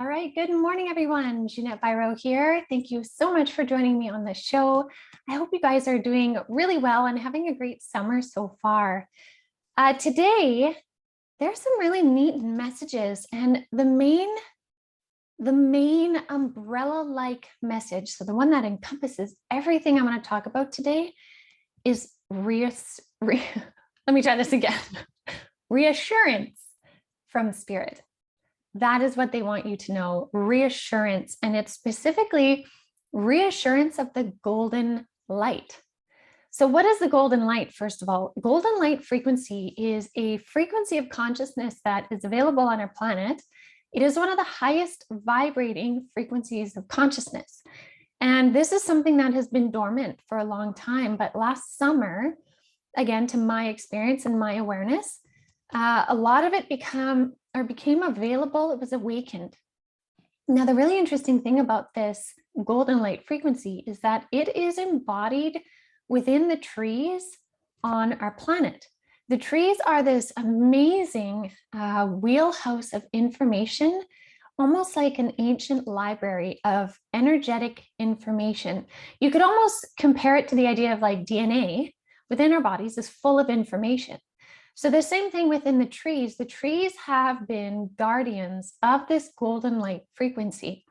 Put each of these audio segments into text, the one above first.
All right. Good morning, everyone. Ginette Biro here. Thank you so much for joining me on the show. I hope you guys are doing really well and having a great summer so far. Today, there's some really neat messages, and the main umbrella-like message, so the one that encompasses everything I'm going to talk about today, is let me try this again. Reassurance from Spirit. That is what they want you to know, reassurance. And it's specifically reassurance of the golden light. So what is the golden light? First of all, golden light frequency is a frequency of consciousness that is available on our planet. It is one of the highest vibrating frequencies of consciousness. And this is something that has been dormant for a long time. But last summer, again, to my experience and my awareness, a lot of it became available. It was awakened. Now, the really interesting thing about this golden light frequency is that it is embodied within the trees on our planet. The trees are this amazing wheelhouse of information, almost like an ancient library of energetic information. You could almost compare it to the idea of like DNA within our bodies is full of information. So the same thing within the trees. The trees have been guardians of this golden light frequency.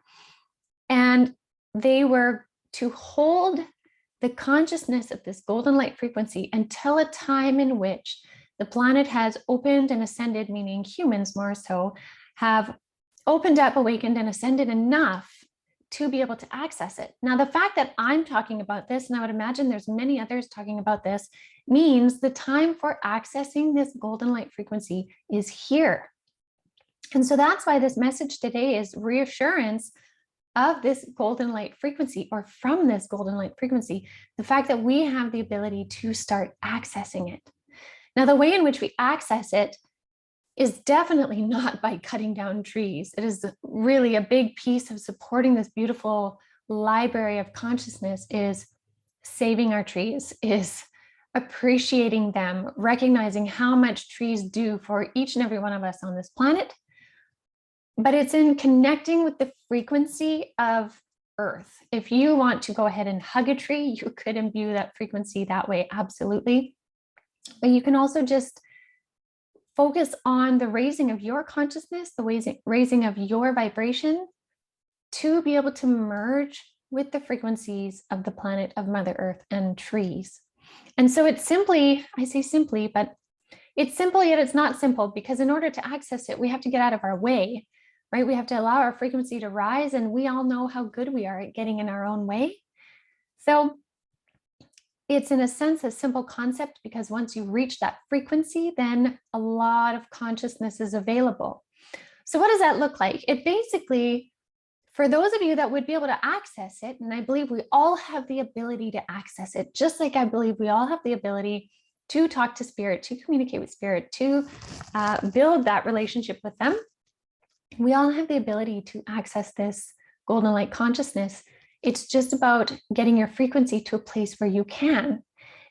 And they were to hold the consciousness of this golden light frequency until a time in which the planet has opened and ascended, meaning humans more so, have opened up, awakened, and ascended enough to be able to access it. Now, the fact that I'm talking about this, and I would imagine there's many others talking about this, means the time for accessing this golden light frequency is here. And so that's why this message today is reassurance of this golden light frequency, or from this golden light frequency, the fact that we have the ability to start accessing it. Now, the way in which we access it is definitely not by cutting down trees. It is really a big piece of supporting this beautiful library of consciousness is saving our trees, is appreciating them, recognizing how much trees do for each and every one of us on this planet. But it's in connecting with the frequency of Earth. If you want to go ahead and hug a tree, you could imbue that frequency that way, absolutely. But you can also just focus on the raising of your consciousness, the raising of your vibration to be able to merge with the frequencies of the planet of Mother Earth and trees. And so it's simply, I say simply, but it's simple, yet it's not simple, because in order to access it, we have to get out of our way, right? We have to allow our frequency to rise, and we all know how good we are at getting in our own way. So it's in a sense a simple concept, because once you reach that frequency, then a lot of consciousness is available. So what does that look like? It basically, for those of you that would be able to access it, and I believe we all have the ability to access it, just like I believe we all have the ability to talk to Spirit, to communicate with Spirit, to build that relationship with them. We all have the ability to access this golden light consciousness. It's just about getting your frequency to a place where you can.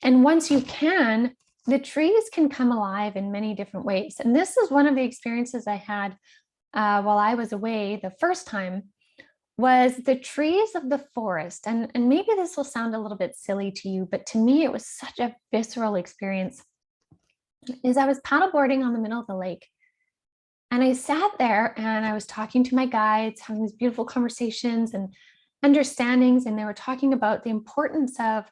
And once you can, the trees can come alive in many different ways. And this is one of the experiences I had while I was away the first time, was the trees of the forest. And maybe this will sound a little bit silly to you, but to me, it was such a visceral experience. Is I was paddleboarding on the middle of the lake. And I sat there and I was talking to my guides, having these beautiful conversations and understandings. And they were talking about the importance of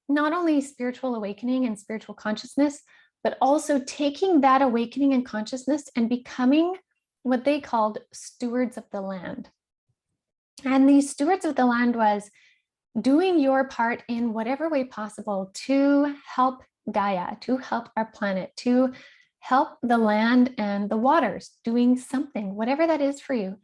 not only spiritual awakening and spiritual consciousness, but also taking that awakening and consciousness and becoming what they called stewards of the land. And these stewards of the land was doing your part in whatever way possible to help Gaia, to help our planet, to help the land and the waters, doing something, whatever that is for you.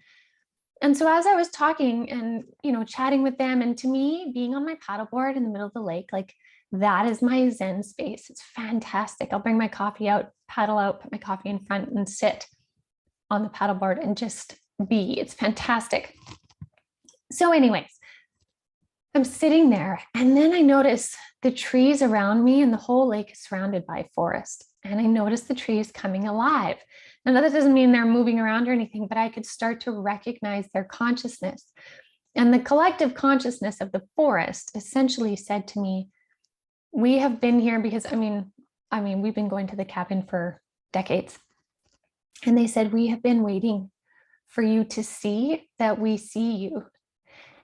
And so as I was talking and, chatting with them, and to me, being on my paddleboard in the middle of the lake, like that is my Zen space. It's fantastic. I'll bring my coffee out, paddle out, put my coffee in front and sit on the paddleboard and just be. It's fantastic. So anyways, I'm sitting there and then I notice the trees around me, and the whole lake is surrounded by forest. And I notice the trees coming alive. And that doesn't mean they're moving around or anything, but I could start to recognize their consciousness. And the collective consciousness of the forest essentially said to me, we have been here because, I mean, we've been going to the cabin for decades. And they said, we have been waiting for you to see that we see you.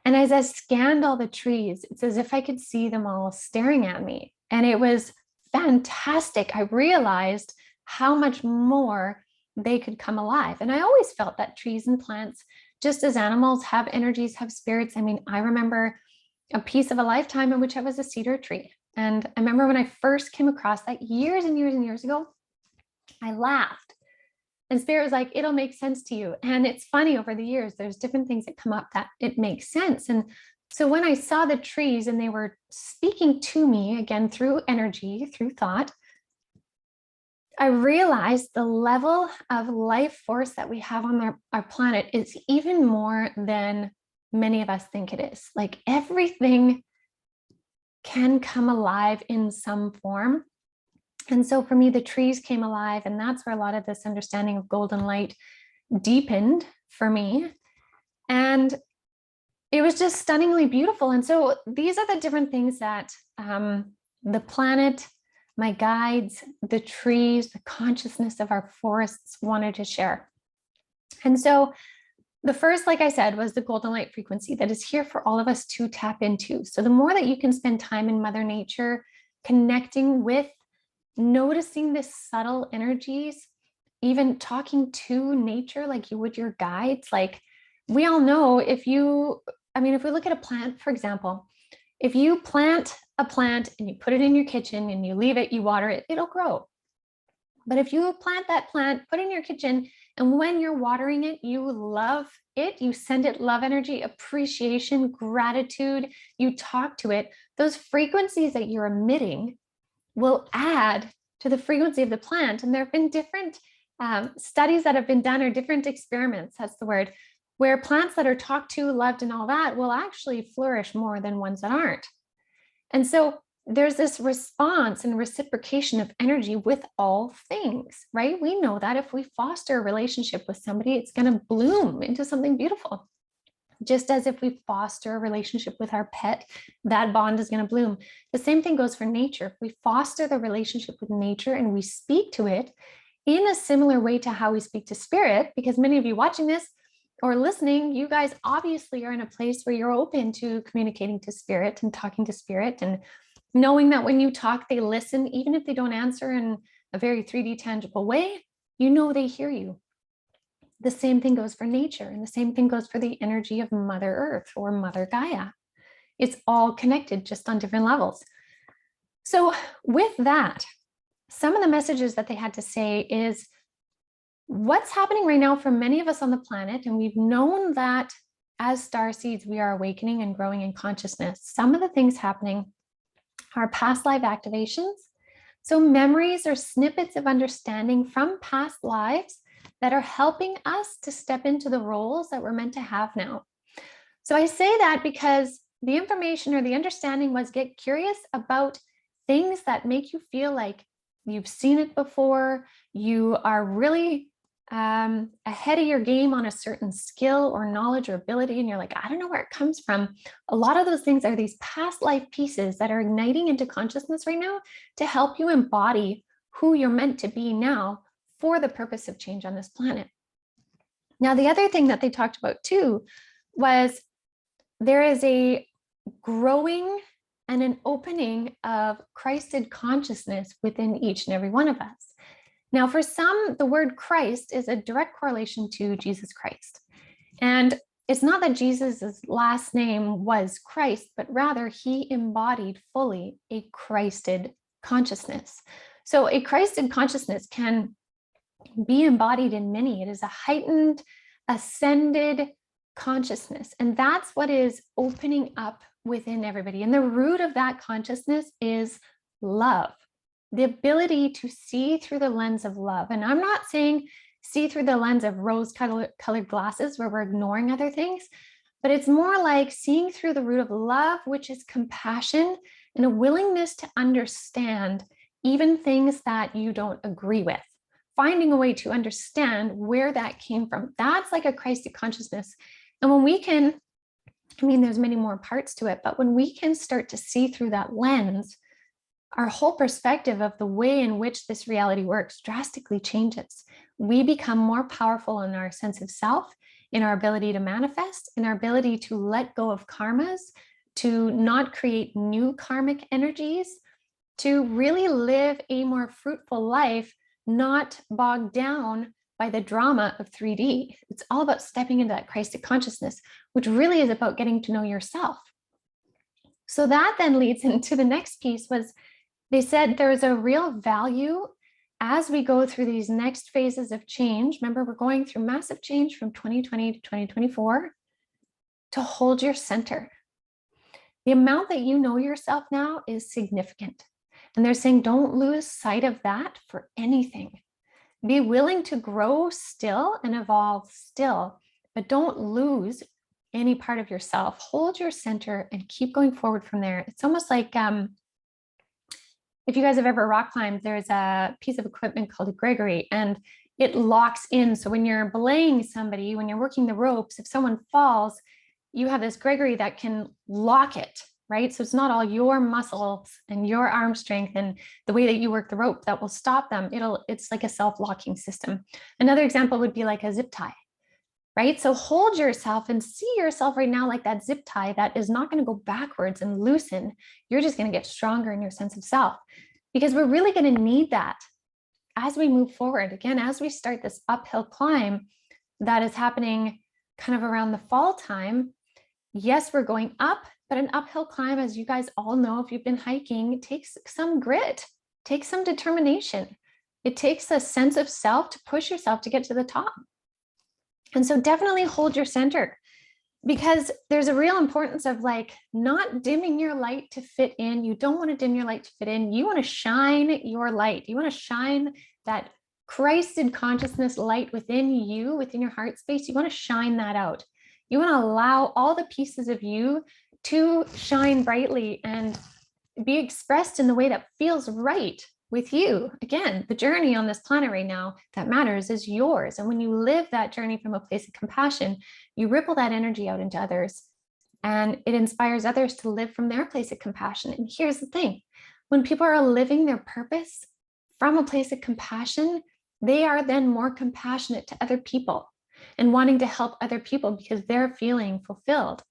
And as I scanned all the trees, it's as if I could see them all staring at me. And it was fantastic. I realized how much more they could come alive. And I always felt that trees and plants, just as animals have energies, have spirits. I mean, I remember a piece of a lifetime in which I was a cedar tree. And I remember when I first came across that years and years and years ago, I laughed. And Spirit was like, it'll make sense to you. And it's funny, over the years, there's different things that come up that it makes sense. And so when I saw the trees and they were speaking to me, again, through energy, through thought, I realized the level of life force that we have on our planet is even more than many of us think it is. Like, everything can come alive in some form. And so for me, the trees came alive, and that's where a lot of this understanding of golden light deepened for me. And it was just stunningly beautiful. And so these are the different things that the planet, my guides, the trees, the consciousness of our forests wanted to share. And so the first, like I said, was the golden light frequency that is here for all of us to tap into. So the more that you can spend time in Mother Nature, connecting with, noticing the subtle energies, even talking to nature like you would your guides. Like, we all know, if we look at a plant, for example, if you plant a plant and you put it in your kitchen and you leave it, you water it, it'll grow. But if you plant that plant, put it in your kitchen, and when you're watering it, you love it, you send it love energy, appreciation, gratitude, you talk to it, those frequencies that you're emitting will add to the frequency of the plant. And there have been different studies that have been done, or different experiments, that's the word, where plants that are talked to, loved, and all that will actually flourish more than ones that aren't. And so there's this response and reciprocation of energy with all things, right? We know that if we foster a relationship with somebody, it's going to bloom into something beautiful. Just as if we foster a relationship with our pet, that bond is going to bloom. The same thing goes for nature. If we foster the relationship with nature and we speak to it in a similar way to how we speak to spirit, because many of you watching this or listening, you guys obviously are in a place where you're open to communicating to spirit and talking to spirit, and knowing that when you talk, they listen, even if they don't answer in a very 3D tangible way, you know they hear you. The same thing goes for nature, and the same thing goes for the energy of Mother Earth or Mother Gaia. It's all connected, just on different levels. So with that, some of the messages that they had to say is what's happening right now for many of us on the planet, and we've known that as star seeds, we are awakening and growing in consciousness. Some of the things happening are past life activations. So memories or snippets of understanding from past lives that are helping us to step into the roles that we're meant to have now. So I say that because the information or the understanding was, get curious about things that make you feel like you've seen it before, you are really ahead of your game on a certain skill or knowledge or ability, and you're like, I don't know where it comes from. A lot of those things are these past life pieces that are igniting into consciousness right now to help you embody who you're meant to be now for the purpose of change on this planet. Now, the other thing that they talked about too was there is a growing and an opening of Christed consciousness within each and every one of us. Now, for some, the word Christ is a direct correlation to Jesus Christ. And it's not that Jesus's last name was Christ, but rather he embodied fully a Christed consciousness. So a Christed consciousness can be embodied in many. It is a heightened, ascended consciousness. And that's what is opening up within everybody. And the root of that consciousness is love, the ability to see through the lens of love. And I'm not saying see through the lens of rose-colored glasses where we're ignoring other things, but it's more like seeing through the root of love, which is compassion and a willingness to understand even things that you don't agree with. finding a way to understand where that came from. That's like a Christic consciousness. And when we can, there's many more parts to it, but when we can start to see through that lens, our whole perspective of the way in which this reality works drastically changes. We become more powerful in our sense of self, in our ability to manifest, in our ability to let go of karmas, to not create new karmic energies, to really live a more fruitful life, not bogged down by the drama of 3D. It's all about stepping into that Christic consciousness, which really is about getting to know yourself. So that then leads into the next piece was, they said there's a real value as we go through these next phases of change. Remember, we're going through massive change from 2020 to 2024, to hold your center. The amount that you know yourself now is significant. And they're saying, don't lose sight of that for anything. Be willing to grow still and evolve still, but don't lose any part of yourself. Hold your center and keep going forward from there. It's almost like, if you guys have ever rock climbed, there's a piece of equipment called a Gregory, and it locks in. So when you're belaying somebody, when you're working the ropes, if someone falls, you have this Gregory that can lock it, right? So it's not all your muscles and your arm strength and the way that you work the rope that will stop them. It's like a self-locking system. Another example would be like a zip tie, right? So hold yourself and see yourself right now like that zip tie that is not going to go backwards and loosen. You're just going to get stronger in your sense of self, because we're really going to need that as we move forward. Again, as we start this uphill climb that is happening kind of around the fall time. Yes, we're going up, but an uphill climb, as you guys all know, if you've been hiking, it takes some grit, takes some determination. It takes a sense of self to push yourself to get to the top. And so definitely hold your center, because there's a real importance of like not dimming your light to fit in. You don't want to dim your light to fit in. You want to shine your light. You want to shine that Christed consciousness light within you, within your heart space. You want to shine that out. You want to allow all the pieces of you to shine brightly and be expressed in the way that feels right with you. Again, the journey on this planet right now that matters is yours. And when you live that journey from a place of compassion, you ripple that energy out into others, and it inspires others to live from their place of compassion. And here's the thing, when people are living their purpose from a place of compassion, they are then more compassionate to other people and wanting to help other people because they're feeling fulfilled.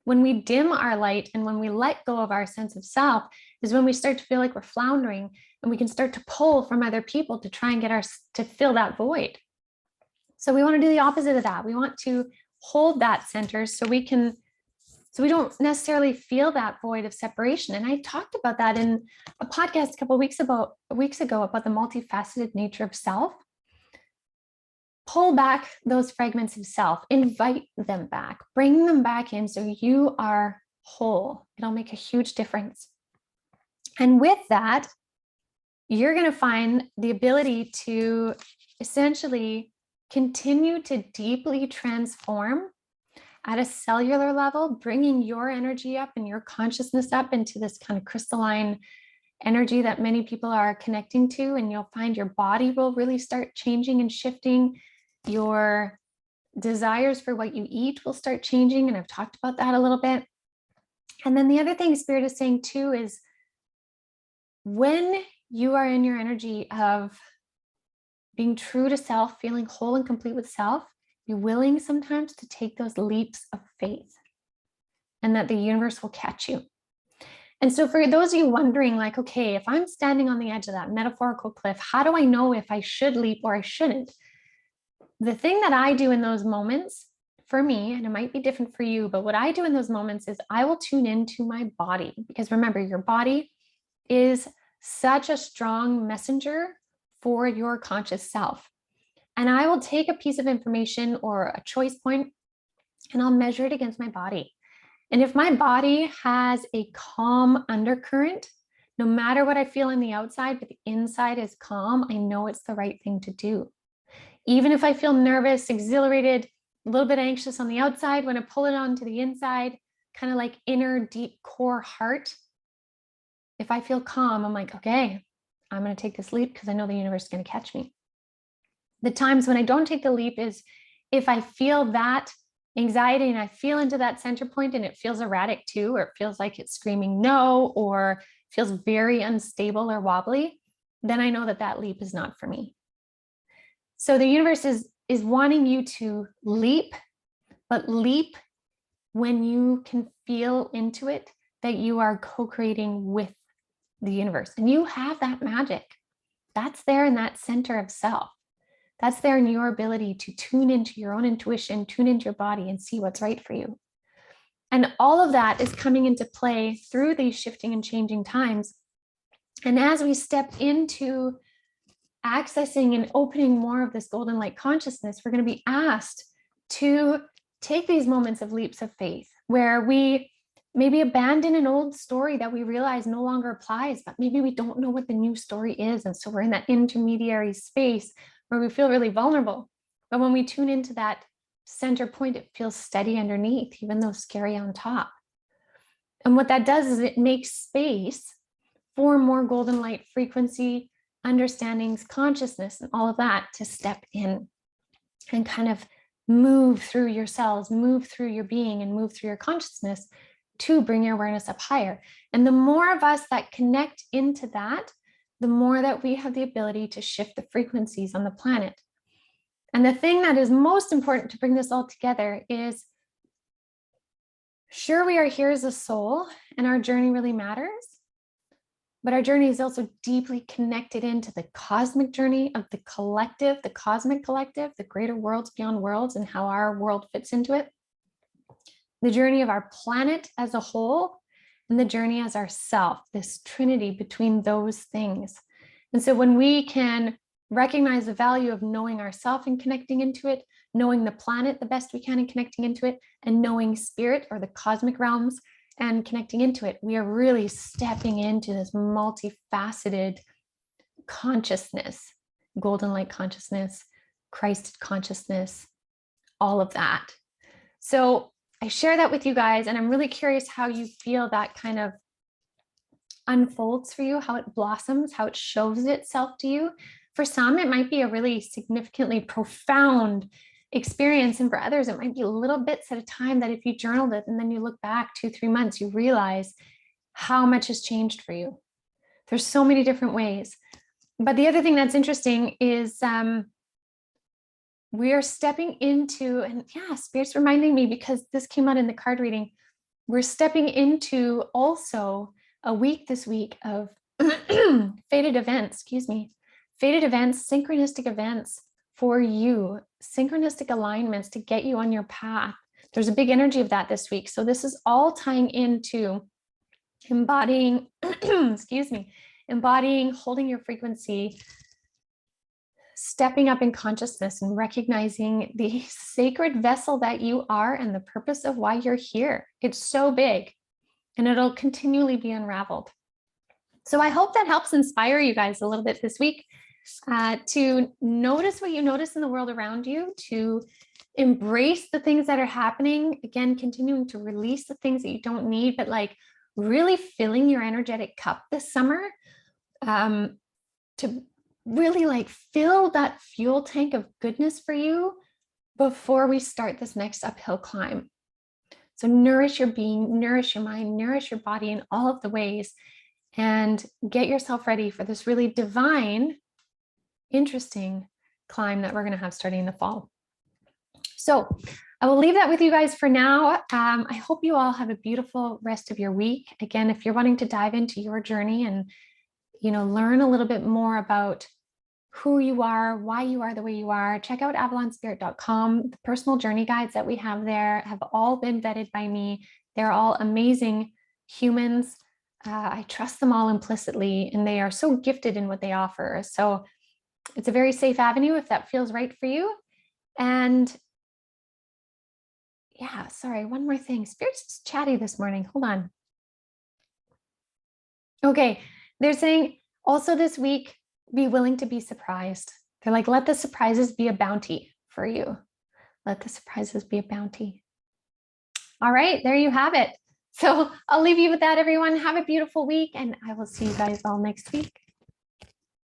When we dim our light and when we let go of our sense of self is when we start to feel like we're floundering, and we can start to pull from other people to try and get to fill that void. So we want to do the opposite of that. We want to hold that center so we don't necessarily feel that void of separation. And I talked about that in a podcast a couple of weeks ago about the multifaceted nature of self. Pull back those fragments of self, invite them back, bring them back in so you are whole. It'll make a huge difference. And with that, you're going to find the ability to essentially continue to deeply transform at a cellular level, bringing your energy up and your consciousness up into this kind of crystalline energy that many people are connecting to. And you'll find your body will really start changing and shifting. Your desires for what you eat will start changing. And I've talked about that a little bit. And then the other thing Spirit is saying too is when you are in your energy of being true to self, feeling whole and complete with self, be willing sometimes to take those leaps of faith, and that the universe will catch you. And so for those of you wondering, like, okay, if I'm standing on the edge of that metaphorical cliff, how do I know if I should leap or I shouldn't? The thing that I do in those moments, for me, and it might be different for you, but what I do in those moments is I will tune into my body, because remember, your body is such a strong messenger for your conscious self. And I will take a piece of information or a choice point and I'll measure it against my body. And if my body has a calm undercurrent, no matter what I feel on the outside, but the inside is calm, I know it's the right thing to do. Even if I feel nervous, exhilarated, a little bit anxious on the outside, when I pull it onto the inside, kind of like inner deep core heart, if I feel calm, I'm like, okay, I'm going to take this leap because I know the universe is going to catch me. The times when I don't take the leap is if I feel that anxiety and I feel into that center point and it feels erratic too, or it feels like it's screaming no, or feels very unstable or wobbly, then I know that that leap is not for me. So the universe is wanting you to leap, but leap when you can feel into it that you are co-creating with the universe. And you have that magic. That's there in that center of self. That's there in your ability to tune into your own intuition, tune into your body and see what's right for you. And all of that is coming into play through these shifting and changing times. And as we step into accessing and opening more of this golden light consciousness, we're going to be asked to take these moments of leaps of faith where we maybe abandon an old story that we realize no longer applies, but maybe we don't know what the new story is. And so we're in that intermediary space where we feel really vulnerable. But when we tune into that center point, it feels steady underneath, even though scary on top. And what that does is it makes space for more golden light frequency, understandings, consciousness, and all of that to step in and kind of move through your cells, move through your being, and move through your consciousness to bring your awareness up higher. And the more of us that connect into that, the more that we have the ability to shift the frequencies on the planet. And the thing that is most important to bring this all together is, sure, we are here as a soul and our journey really matters, but our journey is also deeply connected into the cosmic journey of the collective, the cosmic collective, the greater worlds beyond worlds, and how our world fits into it. The journey of our planet as a whole, and the journey as ourself, this trinity between those things. And so when we can recognize the value of knowing ourselves and connecting into it, knowing the planet the best we can and connecting into it, and knowing spirit or the cosmic realms and connecting into it, we are really stepping into this multifaceted consciousness, golden light consciousness, Christ consciousness, all of that. So I share that with you guys, and I'm really curious how you feel that kind of unfolds for you, how it blossoms, how it shows itself to you. For some, it might be a really significantly profound experience. And for others, it might be little bits at a time that if you journaled it and then you look back 2-3 months, you realize how much has changed for you. There's so many different ways. But the other thing that's interesting is we are stepping into, and yeah, Spirit's reminding me because this came out in the card reading, we're stepping into also a week this week of fated events, synchronistic events for you, synchronistic alignments to get you on your path. There's a big energy of that this week. So this is all tying into embodying, embodying, holding your frequency, stepping up in consciousness and recognizing the sacred vessel that you are and the purpose of why you're here. It's so big and it'll continually be unraveled. So I hope that helps inspire you guys a little bit this week to notice what you notice in the world around you, to embrace the things that are happening. Again, continuing to release the things that you don't need, but like really filling your energetic cup this summer to really like fill that fuel tank of goodness for you before we start this next uphill climb. So nourish your being, nourish your mind, nourish your body in all of the ways, and get yourself ready for this really divine, interesting climb that we're going to have starting in the fall. So I will leave that with you guys for now. I hope you all have a beautiful rest of your week. Again, if you're wanting to dive into your journey and, learn a little bit more about who you are, why you are the way you are, check out avalonspirit.com. The personal journey guides that we have there have all been vetted by me. They're all amazing humans. I trust them all implicitly, and they are so gifted in what they offer. So it's a very safe avenue if that feels right for you. And yeah, sorry, one more thing. Spirit's just chatty this morning. Hold on. Okay, they're saying also this week, be willing to be surprised. They're like, let the surprises be a bounty for you. Let the surprises be a bounty. All right, there you have it. So I'll leave you with that, everyone. Have a beautiful week, and I will see you guys all next week.